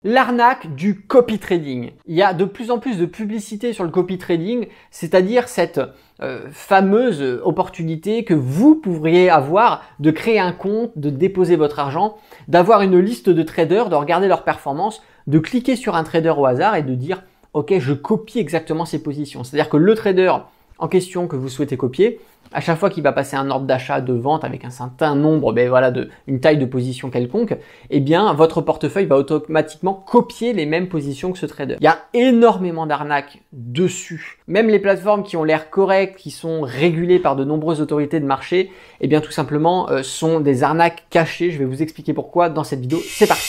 L'arnaque du copy trading. Il y a de plus en plus de publicité sur le copy trading, c'est-à-dire cette fameuse opportunité que vous pourriez avoir de créer un compte, de déposer votre argent, d'avoir une liste de traders, de regarder leurs performances, de cliquer sur un trader au hasard et de dire « Ok, je copie exactement ses positions ». C'est-à-dire que le trader en question que vous souhaitez copier, à chaque fois qu'il va passer un ordre d'achat, de vente avec un certain nombre, une taille de position quelconque, eh bien, votre portefeuille va automatiquement copier les mêmes positions que ce trader. Il y a énormément d'arnaques dessus. Même les plateformes qui ont l'air correctes, qui sont régulées par de nombreuses autorités de marché, eh bien, tout simplement, sont des arnaques cachées. Je vais vous expliquer pourquoi dans cette vidéo. C'est parti!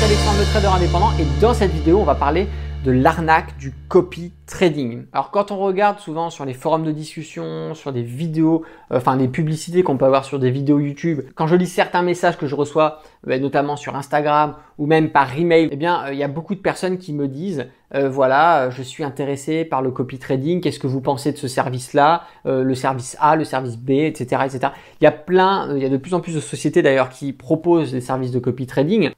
C'est Alexandre, le trader indépendant, et dans cette vidéo, on va parler de l'arnaque du copy trading. Alors quand on regarde souvent sur les forums de discussion, sur des vidéos, des publicités qu'on peut avoir sur des vidéos YouTube, quand je lis certains messages que je reçois, notamment sur Instagram ou même par email, eh bien il y a beaucoup de personnes qui me disent voilà, je suis intéressé par le copy trading, qu'est-ce que vous pensez de ce service-là, le service A, le service B, etc., etc. Il y a de plus en plus de sociétés d'ailleurs qui proposent des services de copy trading.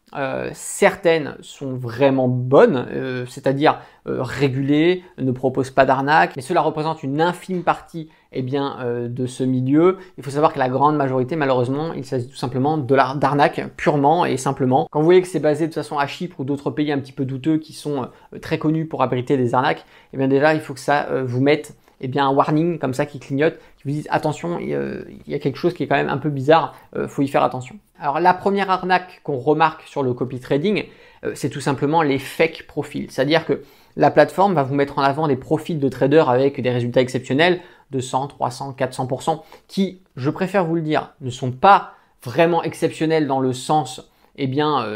Certaines sont vraiment bonnes, c'est-à-dire régulées, ne proposent pas d'arnaque, mais cela représente une infime partie de ce milieu. Il faut savoir que la grande majorité, malheureusement, il s'agit tout simplement d'arnaque purement et simplement. Quand vous voyez que c'est basé de toute façon à Chypre ou d'autres pays un petit peu douteux qui sont très connus pour abriter des arnaques, eh bien déjà, il faut que ça vous mette un warning comme ça qui clignote, qui vous dise attention, il y a quelque chose qui est quand même un peu bizarre, faut y faire attention. Alors la première arnaque qu'on remarque sur le copy trading, c'est tout simplement les fake profils. C'est-à-dire que la plateforme va vous mettre en avant des profils de traders avec des résultats exceptionnels de 100, 300, 400%, qui, je préfère vous le dire, ne sont pas vraiment exceptionnels dans le sens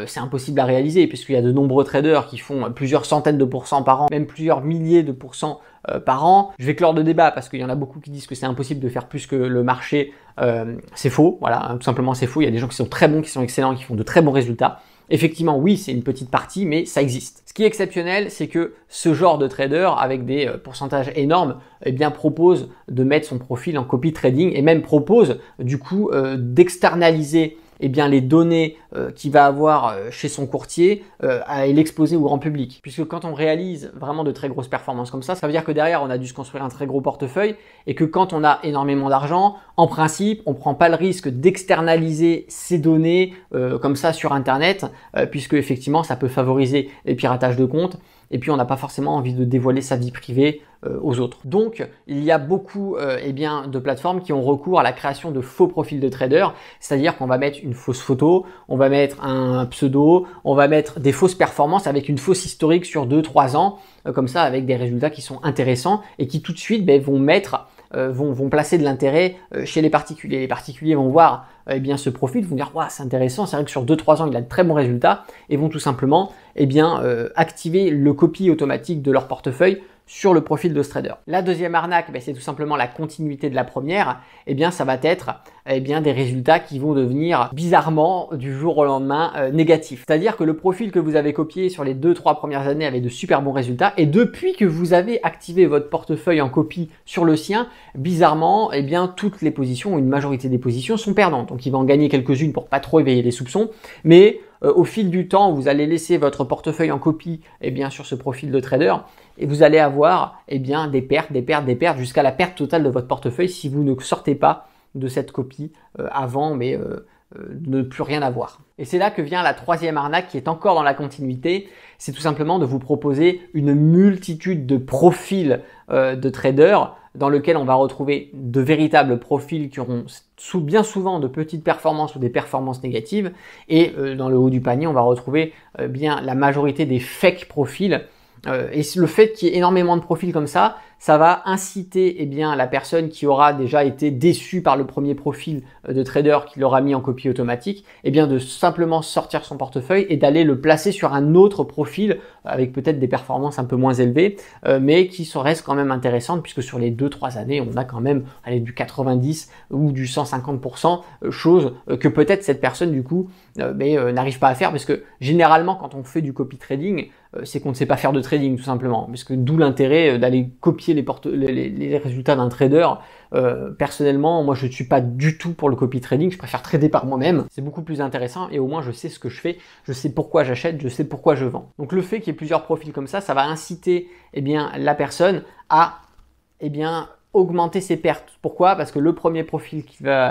c'est impossible à réaliser puisqu'il y a de nombreux traders qui font plusieurs centaines de pourcents par an, même plusieurs milliers de pourcents par an. Je vais clore le débat parce qu'il y en a beaucoup qui disent que c'est impossible de faire plus que le marché. C'est faux, voilà, tout simplement c'est faux. Il y a des gens qui sont très bons, qui sont excellents, qui font de très bons résultats. Effectivement, oui, c'est une petite partie, mais ça existe. Ce qui est exceptionnel, c'est que ce genre de trader, avec des pourcentages énormes, propose de mettre son profil en copy trading et même propose du coup d'externaliser les données qu'il va avoir chez son courtier à l'exposer au grand public. Puisque quand on réalise vraiment de très grosses performances comme ça veut dire que derrière, on a dû se construire un très gros portefeuille et que quand on a énormément d'argent, en principe, on ne prend pas le risque d'externaliser ces données comme ça sur Internet, puisque effectivement, ça peut favoriser les piratages de comptes. Et puis on n'a pas forcément envie de dévoiler sa vie privée aux autres. Donc il y a beaucoup de plateformes qui ont recours à la création de faux profils de traders, c'est-à-dire qu'on va mettre une fausse photo, on va mettre un pseudo, on va mettre des fausses performances avec une fausse historique sur 2-3 ans, comme ça avec des résultats qui sont intéressants et qui tout de suite vont placer de l'intérêt chez les particuliers. Les particuliers vont voir ce profil, vont dire c'est intéressant, c'est vrai que sur 2-3 ans il a de très bons résultats et vont tout simplement activer le copy automatique de leur portefeuille sur le profil de ce trader. La deuxième arnaque, c'est tout simplement la continuité de la première. Ça va être des résultats qui vont devenir bizarrement du jour au lendemain négatifs. C'est-à-dire que le profil que vous avez copié sur les 2-3 premières années avait de super bons résultats et depuis que vous avez activé votre portefeuille en copie sur le sien, bizarrement, toutes les positions ou une majorité des positions sont perdantes. Donc il va en gagner quelques-unes pour pas trop éveiller les soupçons, mais au fil du temps, vous allez laisser votre portefeuille en copie sur ce profil de trader et vous allez avoir des pertes jusqu'à la perte totale de votre portefeuille si vous ne sortez pas de cette copie avant de ne plus rien avoir. Et c'est là que vient la troisième arnaque qui est encore dans la continuité, c'est tout simplement de vous proposer une multitude de profils de traders dans lequel on va retrouver de véritables profils qui auront bien souvent de petites performances ou des performances négatives et dans le haut du panier on va retrouver la majorité des fake profils et le fait qu'il y ait énormément de profils comme ça va inciter la personne qui aura déjà été déçue par le premier profil de trader qui l'aura mis en copie automatique de simplement sortir son portefeuille et d'aller le placer sur un autre profil avec peut-être des performances un peu moins élevées mais qui reste quand même intéressantes puisque sur les 2-3 années on a quand même du 90 ou du 150%, chose que peut-être cette personne du coup n'arrive pas à faire parce que généralement quand on fait du copy trading c'est qu'on ne sait pas faire de trading tout simplement. Parce que d'où l'intérêt d'aller copier les résultats d'un trader. Personnellement, moi je ne suis pas du tout pour le copy trading, je préfère trader par moi-même. C'est beaucoup plus intéressant et au moins je sais ce que je fais, je sais pourquoi j'achète, je sais pourquoi je vends. Donc le fait qu'il y ait plusieurs profils comme ça va inciter la personne à augmenter ses pertes. Pourquoi? Parce que le premier profil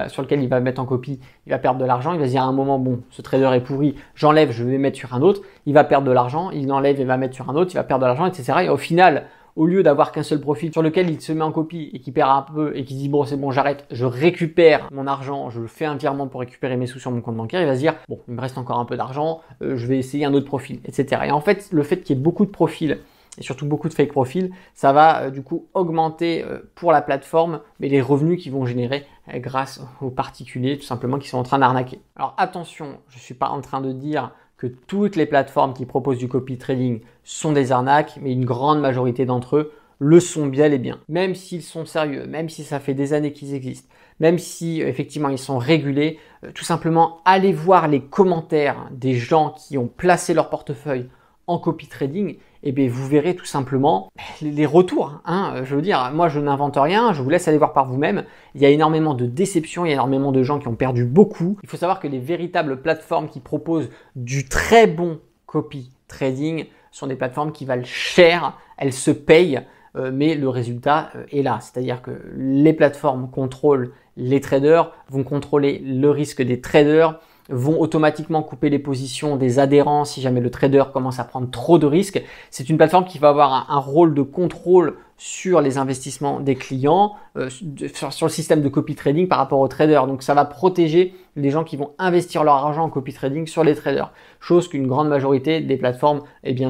sur lequel il va mettre en copie, il va perdre de l'argent. Il va se dire à un moment, bon, ce trader est pourri, j'enlève, je vais mettre sur un autre. Il va perdre de l'argent, il enlève et va mettre sur un autre, il va perdre de l'argent, etc. Et au final, au lieu d'avoir qu'un seul profil sur lequel il se met en copie et qui perd un peu et qui dit bon c'est bon j'arrête, je récupère mon argent, je fais un virement pour récupérer mes sous sur mon compte bancaire, il va se dire bon il me reste encore un peu d'argent, je vais essayer un autre profil, etc. Et en fait le fait qu'il y ait beaucoup de profils et surtout beaucoup de fake profils, ça va du coup augmenter pour la plateforme mais les revenus qu'ils vont générer grâce aux particuliers tout simplement qui sont en train d'arnaquer. Alors attention, je ne suis pas en train de dire que toutes les plateformes qui proposent du copy trading sont des arnaques, mais une grande majorité d'entre eux le sont bien et bien. Même s'ils sont sérieux, même si ça fait des années qu'ils existent, même si effectivement ils sont régulés, tout simplement allez voir les commentaires des gens qui ont placé leur portefeuille en copy trading, et bien vous verrez tout simplement les retours. Je veux dire, moi je n'invente rien, je vous laisse aller voir par vous-même. Il y a énormément de déceptions, il y a énormément de gens qui ont perdu beaucoup. Il faut savoir que les véritables plateformes qui proposent du très bon copy trading sont des plateformes qui valent cher, elles se payent, mais le résultat est là. C'est-à-dire que les plateformes contrôlent les traders, vont contrôler le risque des traders, vont automatiquement couper les positions des adhérents si jamais le trader commence à prendre trop de risques. C'est une plateforme qui va avoir un rôle de contrôle sur les investissements des clients, sur le système de copy trading par rapport aux traders. Donc ça va protéger les gens qui vont investir leur argent en copy trading sur les traders. Chose qu'une grande majorité des plateformes,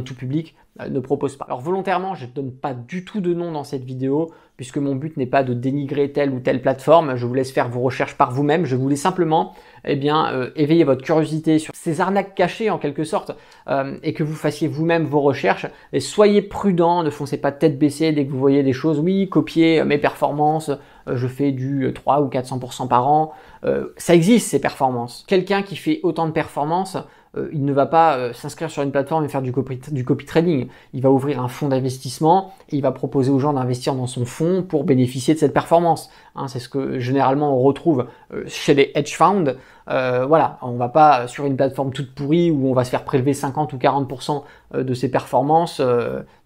tout public, ne propose pas. Alors volontairement, je ne donne pas du tout de nom dans cette vidéo puisque mon but n'est pas de dénigrer telle ou telle plateforme. Je vous laisse faire vos recherches par vous-même. Je voulais simplement éveiller votre curiosité sur ces arnaques cachées en quelque sorte et que vous fassiez vous-même vos recherches. Et soyez prudents, ne foncez pas tête baissée dès que vous voyez des choses. Oui, copier mes performances, je fais du 3 ou 400% par an. Ça existe ces performances. Quelqu'un qui fait autant de performances, il ne va pas s'inscrire sur une plateforme et faire du copy trading. Il va ouvrir un fonds d'investissement et il va proposer aux gens d'investir dans son fonds pour bénéficier de cette performance. C'est ce que généralement on retrouve chez les hedge funds. Voilà, on va pas sur une plateforme toute pourrie où on va se faire prélever 50 ou 40% de ses performances.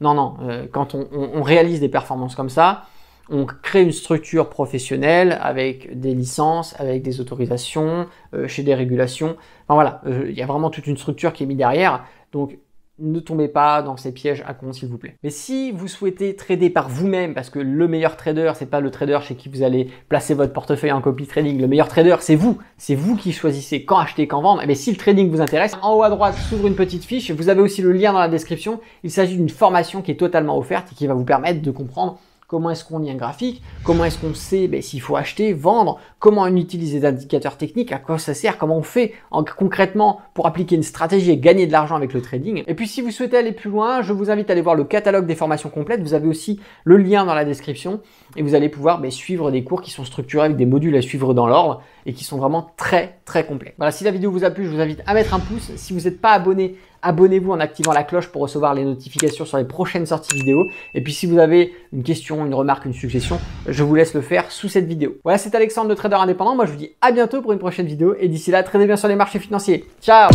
Non, quand on réalise des performances comme ça, on crée une structure professionnelle avec des licences, avec des autorisations, chez des régulations. Enfin voilà, il y a vraiment toute une structure qui est mise derrière. Donc, ne tombez pas dans ces pièges à con, s'il vous plaît. Mais si vous souhaitez trader par vous-même, parce que le meilleur trader, c'est pas le trader chez qui vous allez placer votre portefeuille en copy trading. Le meilleur trader, c'est vous. C'est vous qui choisissez quand acheter, quand vendre. Et si le trading vous intéresse, en haut à droite s'ouvre une petite fiche. Vous avez aussi le lien dans la description. Il s'agit d'une formation qui est totalement offerte et qui va vous permettre de comprendre comment est-ce qu'on lit un graphique, comment est-ce qu'on sait s'il faut acheter, vendre, comment on utilise les indicateurs techniques, à quoi ça sert, comment on fait concrètement pour appliquer une stratégie et gagner de l'argent avec le trading. Et puis si vous souhaitez aller plus loin, je vous invite à aller voir le catalogue des formations complètes. Vous avez aussi le lien dans la description et vous allez pouvoir suivre des cours qui sont structurés avec des modules à suivre dans l'ordre et qui sont vraiment très complets. Voilà, si la vidéo vous a plu, je vous invite à mettre un pouce. Si vous n'êtes pas abonné, abonnez-vous en activant la cloche pour recevoir les notifications sur les prochaines sorties vidéo. Et puis si vous avez une question, une remarque, une suggestion, je vous laisse le faire sous cette vidéo. Voilà, c'est Alexandre, le trader indépendant. Moi, je vous dis à bientôt pour une prochaine vidéo. Et d'ici là, tradez bien sur les marchés financiers. Ciao!